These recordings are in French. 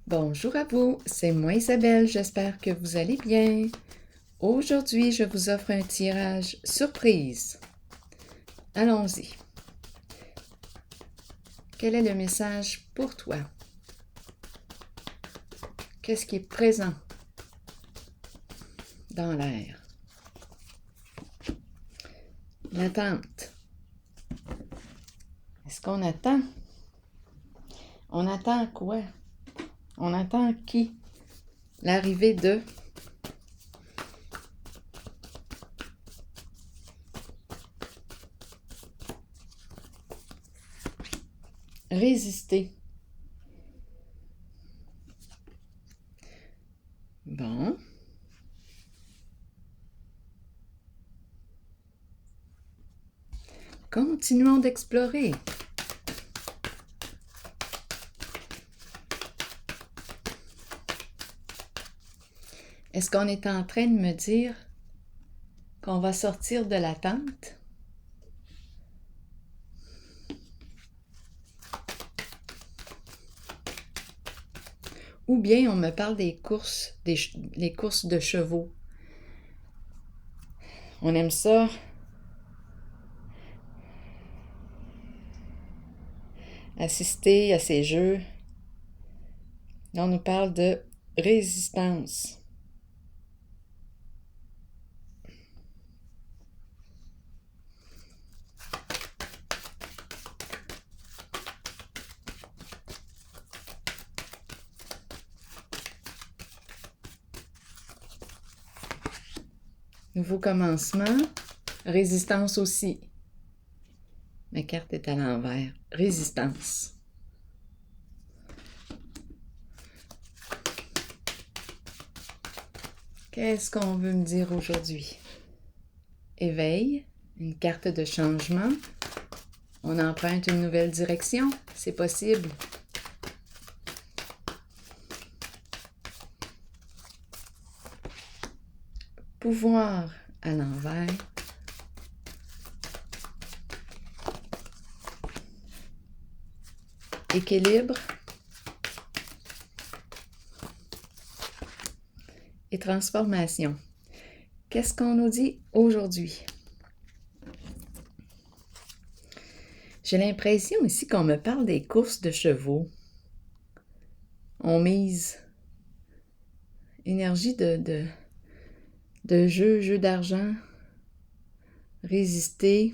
Bonjour à vous, c'est moi Isabelle, j'espère que vous allez bien. Aujourd'hui, je vous offre un tirage surprise. Allons-y. Quel est le message pour toi? Qu'est-ce qui est présent dans l'air? L'attente. Est-ce qu'on attend? On attend quoi? On attend qui? L'arrivée de... Résister. Bon. Continuons d'explorer. Est-ce qu'on est en train de me dire qu'on va sortir de l'attente? Ou bien on me parle des courses, les courses de chevaux. On aime ça. Assister à ces jeux. Là, on nous parle de résistance. Nouveau commencement. Résistance aussi. Ma carte est à l'envers. Résistance. Qu'est-ce qu'on veut me dire aujourd'hui? Éveil, une carte de changement. On emprunte une nouvelle direction. C'est possible. Pouvoir à l'envers. Équilibre. Et transformation. Qu'est-ce qu'on nous dit aujourd'hui? J'ai l'impression ici qu'on me parle des courses de chevaux. On mise énergie de jeu d'argent, résister,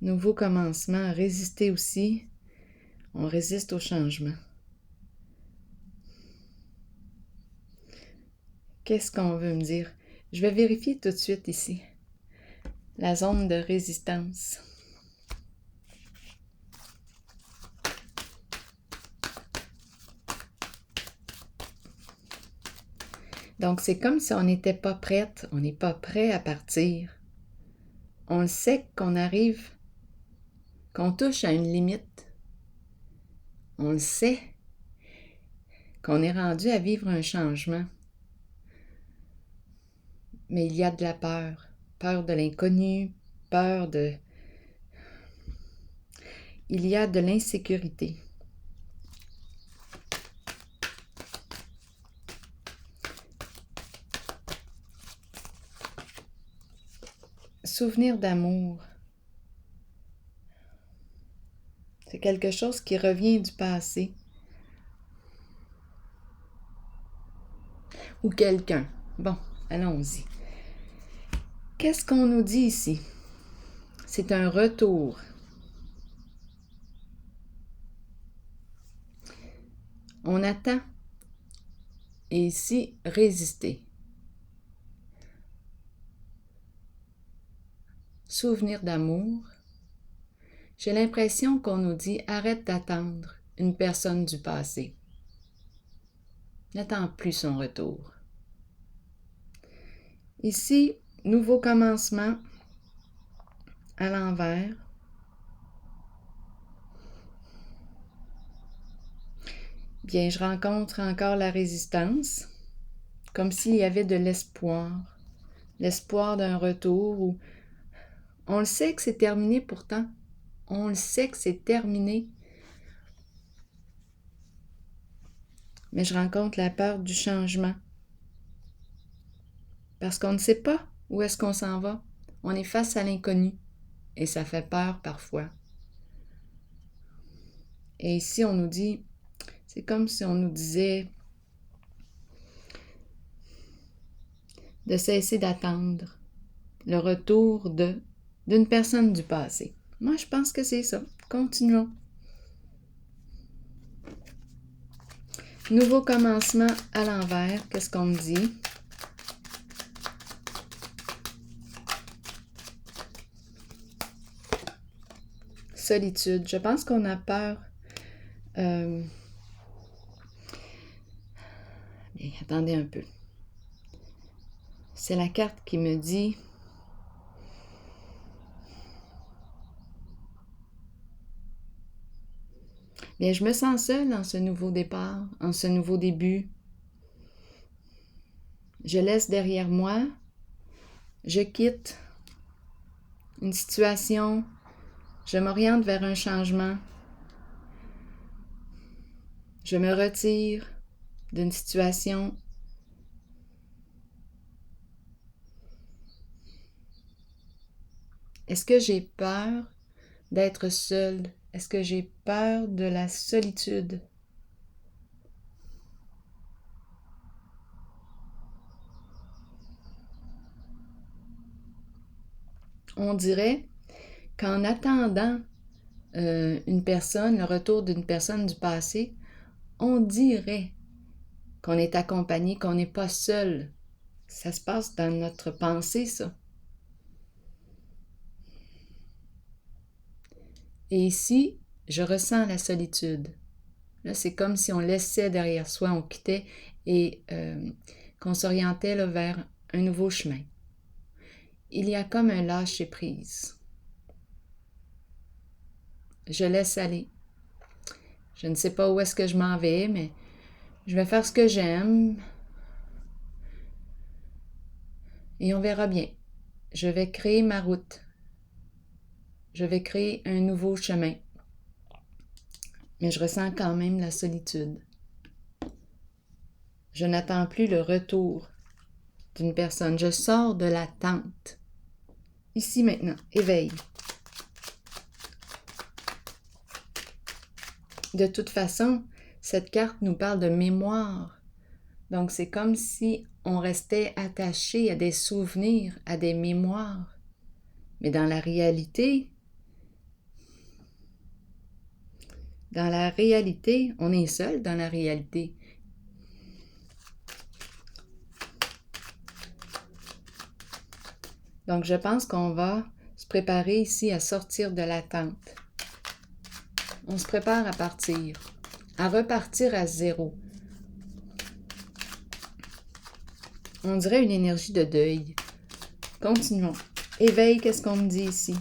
nouveau commencement, résister aussi. On résiste au changement. Qu'est-ce qu'on veut me dire? Je vais vérifier tout de suite ici. La zone de résistance. Donc, c'est comme si on n'était pas prête, on n'est pas prêt à partir. On le sait qu'on arrive, qu'on touche à une limite. On le sait qu'on est rendu à vivre un changement. Mais il y a de la peur. Peur de l'inconnu, peur de... Il y a de l'insécurité. Souvenir d'amour. C'est quelque chose qui revient du passé. Ou quelqu'un. Bon, allons-y. Qu'est-ce qu'on nous dit ici? C'est un retour. On attend. Et ici, résister. Souvenir d'amour. J'ai l'impression qu'on nous dit « Arrête d'attendre une personne du passé. N'attends plus son retour. » Ici, nouveau commencement à l'envers. Bien, je rencontre encore la résistance, comme s'il y avait de l'espoir. L'espoir d'un retour où on le sait que c'est terminé pourtant. On le sait que c'est terminé. mais je rencontre la peur du changement. Parce qu'on ne sait pas où est-ce qu'on s'en va. On est face à l'inconnu et ça fait peur parfois. Et ici, on nous dit, c'est comme si on nous disait de cesser d'attendre le retour d'une personne du passé. Moi, je pense que c'est ça. Continuons. Nouveau commencement à l'envers. Qu'est-ce qu'on me dit? Solitude. Je pense qu'on a peur. Bien, attendez un peu. C'est la carte qui me dit bien, je me sens seule en ce nouveau départ, en ce nouveau début. Je laisse derrière moi, je quitte une situation, je m'oriente vers un changement, je me retire d'une situation. Est-ce que j'ai peur d'être seule? Est-ce que j'ai peur de la solitude? On dirait qu'en attendant une personne, le retour d'une personne du passé, on dirait qu'on est accompagné, qu'on n'est pas seul. Ça se passe dans notre pensée, ça. Et ici, je ressens la solitude. Là, c'est comme si on laissait derrière soi, on quittait et qu'on s'orientait là, vers un nouveau chemin. Il y a comme un lâcher-prise. Je laisse aller. Je ne sais pas où est-ce que je m'en vais, mais je vais faire ce que j'aime et on verra bien. Je vais créer ma route. Je vais créer un nouveau chemin. Mais je ressens quand même la solitude. Je n'attends plus le retour d'une personne. Je sors de l'attente. Ici maintenant, éveil. De toute façon, cette carte nous parle de mémoire. Donc, c'est comme si on restait attaché à des souvenirs, à des mémoires. Mais dans la réalité, on est seul dans la réalité. Donc, je pense qu'on va se préparer ici à sortir de l'attente. On se prépare à partir, à repartir à zéro. On dirait une énergie de deuil. Continuons. Éveil, qu'est-ce qu'on me dit ici?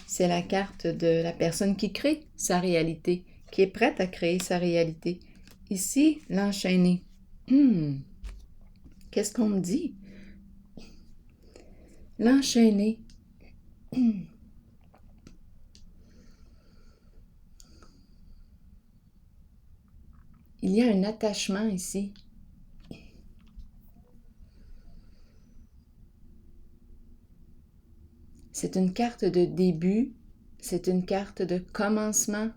C'est la carte de la personne qui crée sa réalité, qui est prête à créer sa réalité. Ici, l'enchaîner. Qu'est-ce qu'on me dit? L'enchaîner. Il y a un attachement ici. C'est une carte de début, c'est une carte de commencement,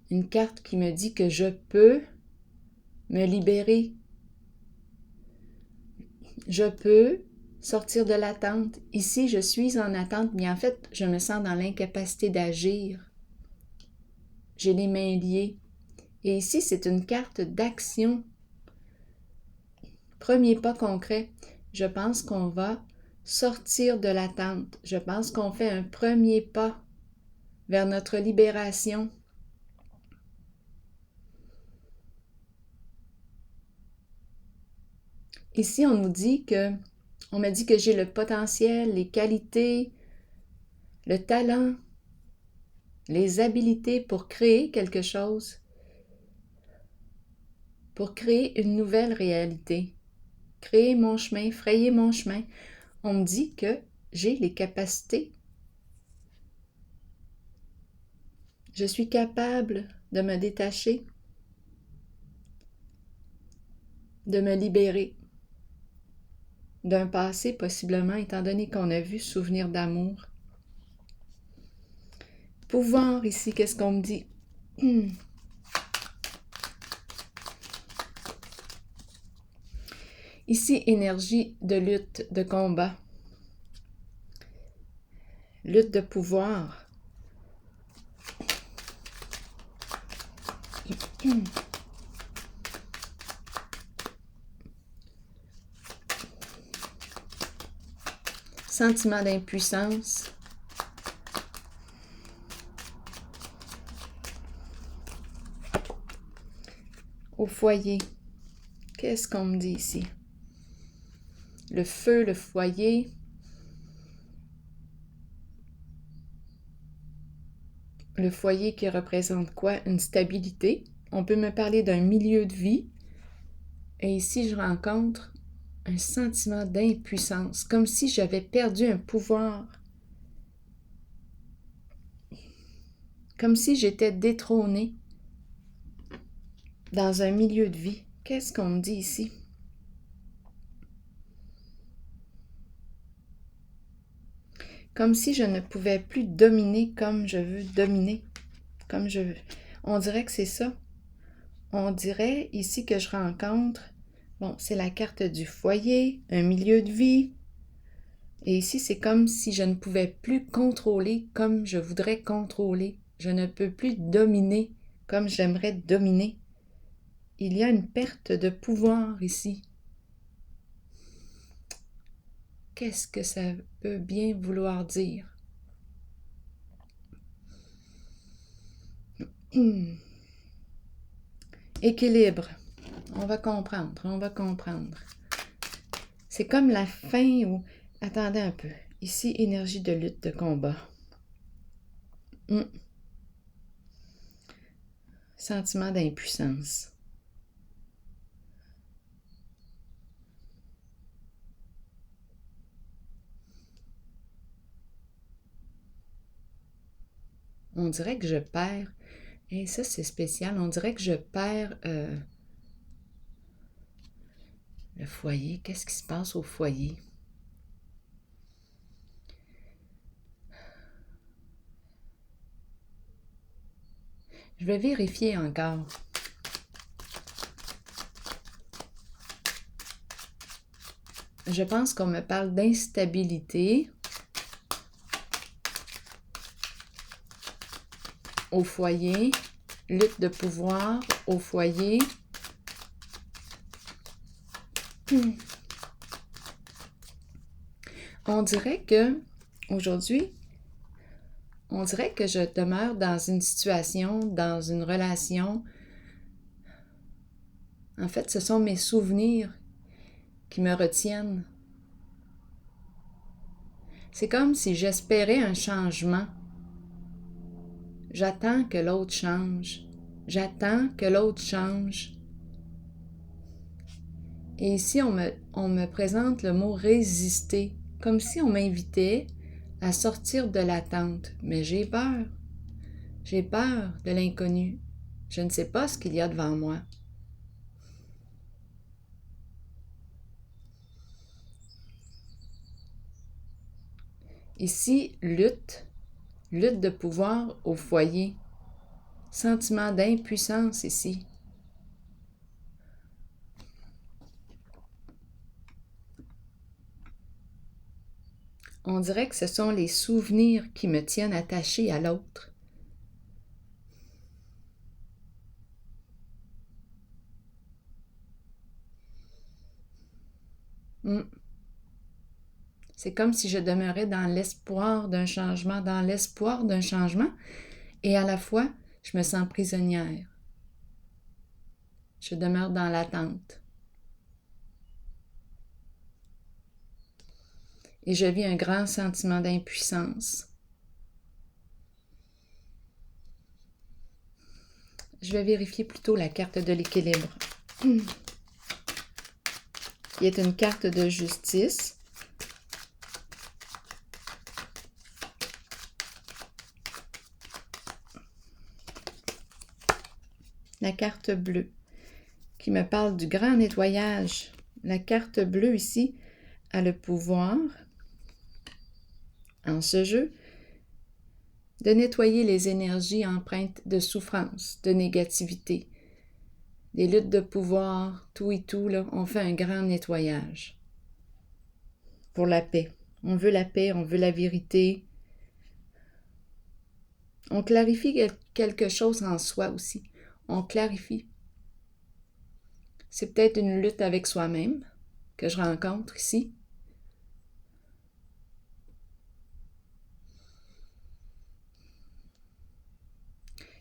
une carte qui me dit que je peux me libérer. Je peux sortir de l'attente. Ici, je suis en attente, mais en fait, je me sens dans l'incapacité d'agir. J'ai les mains liées. Et ici, c'est une carte d'action. Premier pas concret. Je pense qu'on va sortir de l'attente. Je pense qu'on fait un premier pas vers notre libération. Ici, on me dit que j'ai le potentiel, les qualités, le talent, les habiletés pour créer quelque chose, pour créer une nouvelle réalité, créer mon chemin, frayer mon chemin. On me dit que j'ai les capacités. Je suis capable de me détacher, de me libérer d'un passé possiblement, étant donné qu'on a vu souvenir d'amour. Pouvoir ici, qu'est-ce qu'on me dit? Ici, énergie de lutte, de combat. Lutte de pouvoir. Sentiment d'impuissance. Au foyer. Qu'est-ce qu'on me dit ici? Le feu, le foyer. Le foyer qui représente quoi? Une stabilité. On peut me parler d'un milieu de vie. Et ici, je rencontre un sentiment d'impuissance, comme si j'avais perdu un pouvoir. Comme si j'étais détrônée dans un milieu de vie. Qu'est-ce qu'on me dit ici? Comme si je ne pouvais plus dominer comme je veux dominer. Comme je veux. On dirait que c'est ça. On dirait ici que je rencontre, bon, c'est la carte du foyer, un milieu de vie. Et ici, c'est comme si je ne pouvais plus contrôler comme je voudrais contrôler. Je ne peux plus dominer comme j'aimerais dominer. Il y a une perte de pouvoir ici. Qu'est-ce que ça peut bien vouloir dire? Équilibre. On va comprendre. C'est comme la fin où... Attendez un peu. Ici, énergie de lutte, de combat. Sentiment d'impuissance. On dirait que je perds. Et ça, c'est spécial. On dirait que je perds le foyer. Qu'est-ce qui se passe au foyer? Je vais vérifier encore. Je pense qu'on me parle d'instabilité au foyer, lutte de pouvoir au foyer. On dirait que, aujourd'hui, on dirait que je demeure dans une situation, dans une relation. En fait, ce sont mes souvenirs qui me retiennent. C'est comme si j'espérais un changement. J'attends que l'autre change. J'attends que l'autre change. Et ici, on me présente le mot « résister », comme si on m'invitait à sortir de l'attente. Mais j'ai peur. J'ai peur de l'inconnu. Je ne sais pas ce qu'il y a devant moi. Ici, lutte de pouvoir au foyer. Sentiment d'impuissance ici. On dirait que ce sont les souvenirs qui me tiennent attachée à l'autre. C'est comme si je demeurais dans l'espoir d'un changement, et à la fois, je me sens prisonnière. Je demeure dans l'attente. Et je vis un grand sentiment d'impuissance. Je vais vérifier plutôt la carte de l'équilibre. Qui est une carte de justice. la carte bleue, qui me parle du grand nettoyage. La carte bleue ici a le pouvoir, en ce jeu, de nettoyer les énergies empreintes de souffrance, de négativité, des luttes de pouvoir, tout et tout, là, on fait un grand nettoyage pour la paix. On veut la paix, on veut la vérité. On clarifie quelque chose en soi aussi. On clarifie. C'est peut-être une lutte avec soi-même que je rencontre ici.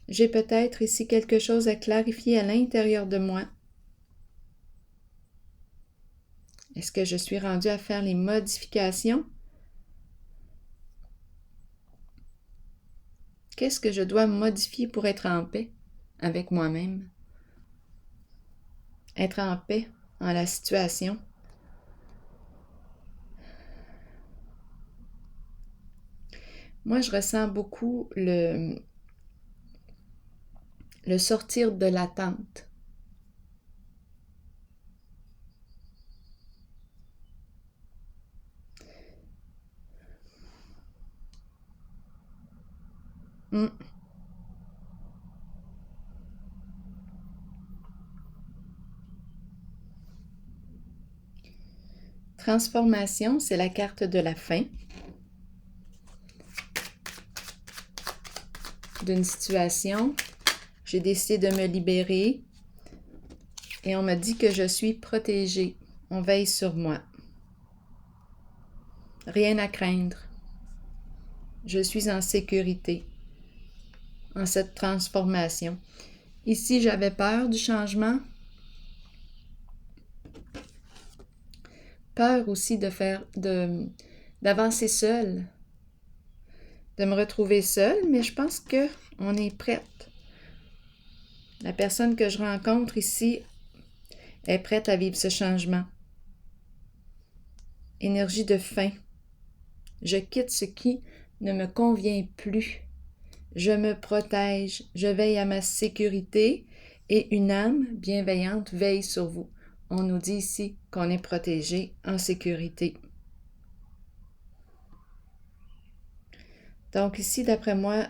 J'ai peut-être ici quelque chose à clarifier à l'intérieur de moi. Est-ce que je suis rendue à faire les modifications? Qu'est-ce que je dois modifier pour être en paix avec moi-même? Être en paix en la situation. Moi, je ressens beaucoup le sortir de l'attente. Transformation, c'est la carte de la fin d'une situation. J'ai décidé de me libérer et on me dit que je suis protégée. On veille sur moi. Rien à craindre. Je suis en sécurité en cette transformation. Ici, j'avais peur du changement. Peur aussi d'avancer seule, de me retrouver seule, mais je pense qu'on est prête. La personne que je rencontre ici est prête à vivre ce changement. Énergie de fin. Je quitte ce qui ne me convient plus. Je me protège, je veille à ma sécurité et une âme bienveillante veille sur vous. On nous dit ici qu'on est protégé, en sécurité. Donc ici, d'après moi,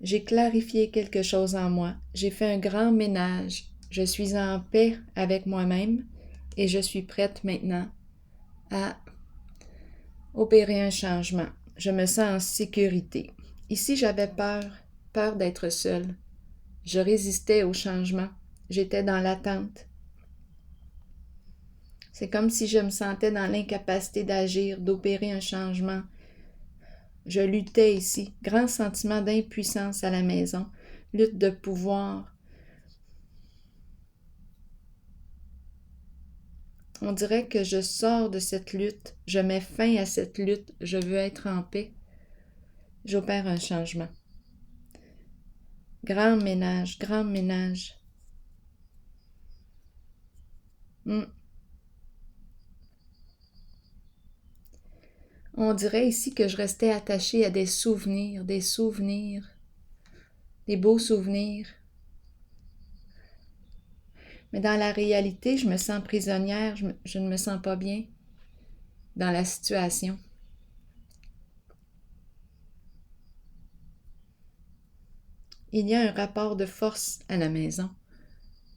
j'ai clarifié quelque chose en moi. J'ai fait un grand ménage. Je suis en paix avec moi-même et je suis prête maintenant à opérer un changement. Je me sens en sécurité. Ici, j'avais peur d'être seule. Je résistais au changement. J'étais dans l'attente. C'est comme si je me sentais dans l'incapacité d'agir, d'opérer un changement. Je luttais ici. Grand sentiment d'impuissance à la maison. Lutte de pouvoir. On dirait que je sors de cette lutte. Je mets fin à cette lutte. Je veux être en paix. J'opère un changement. Grand ménage, grand ménage. On dirait ici que je restais attachée à des souvenirs, des beaux souvenirs. Mais dans la réalité, je me sens prisonnière, je ne me sens pas bien dans la situation. Il y a un rapport de force à la maison,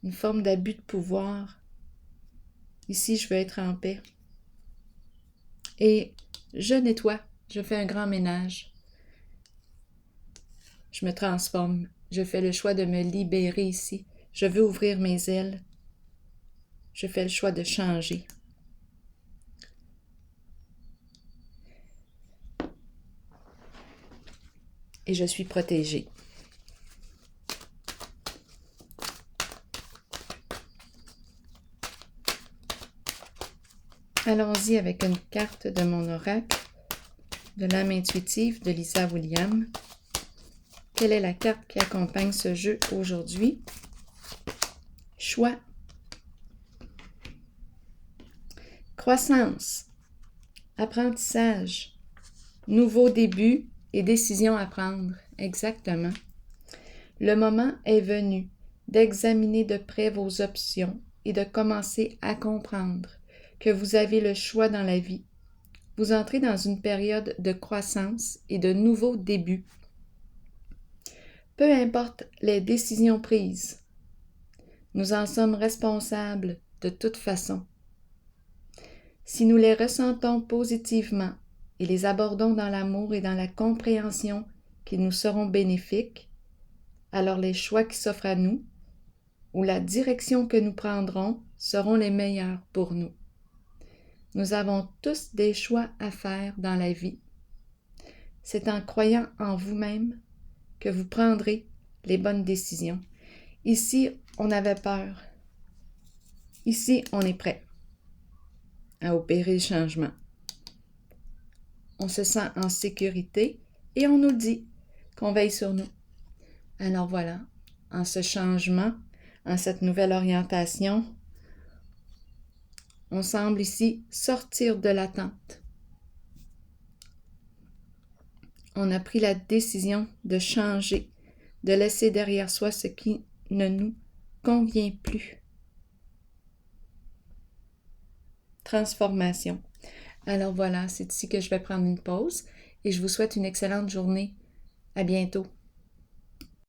une forme d'abus de pouvoir. Ici, je veux être en paix. Et je nettoie, je fais un grand ménage. Je me transforme, je fais le choix de me libérer ici. Je veux ouvrir mes ailes. Je fais le choix de changer. Et je suis protégée. Allons-y avec une carte de mon oracle, de l'âme intuitive de Lisa Williams. Quelle est la carte qui accompagne ce jeu aujourd'hui? Choix. Croissance. Apprentissage. Nouveau début et décision à prendre. Exactement. Le moment est venu. d'examiner de près vos options et de commencer à comprendre que vous avez le choix dans la vie. Vous entrez dans une période de croissance et de nouveaux débuts. Peu importe les décisions prises, nous en sommes responsables de toute façon. Si nous les ressentons positivement et les abordons dans l'amour et dans la compréhension qu'ils nous seront bénéfiques, alors les choix qui s'offrent à nous ou la direction que nous prendrons seront les meilleurs pour nous. Nous avons tous des choix à faire dans la vie. C'est en croyant en vous-même que vous prendrez les bonnes décisions. Ici, on avait peur. Ici, on est prêt à opérer le changement. On se sent en sécurité et on nous dit qu'on veille sur nous. Alors voilà, en ce changement, en cette nouvelle orientation, on semble ici sortir de l'attente. On a pris la décision de changer, de laisser derrière soi ce qui ne nous convient plus. Transformation. Alors voilà, c'est ici que je vais prendre une pause et je vous souhaite une excellente journée. À bientôt.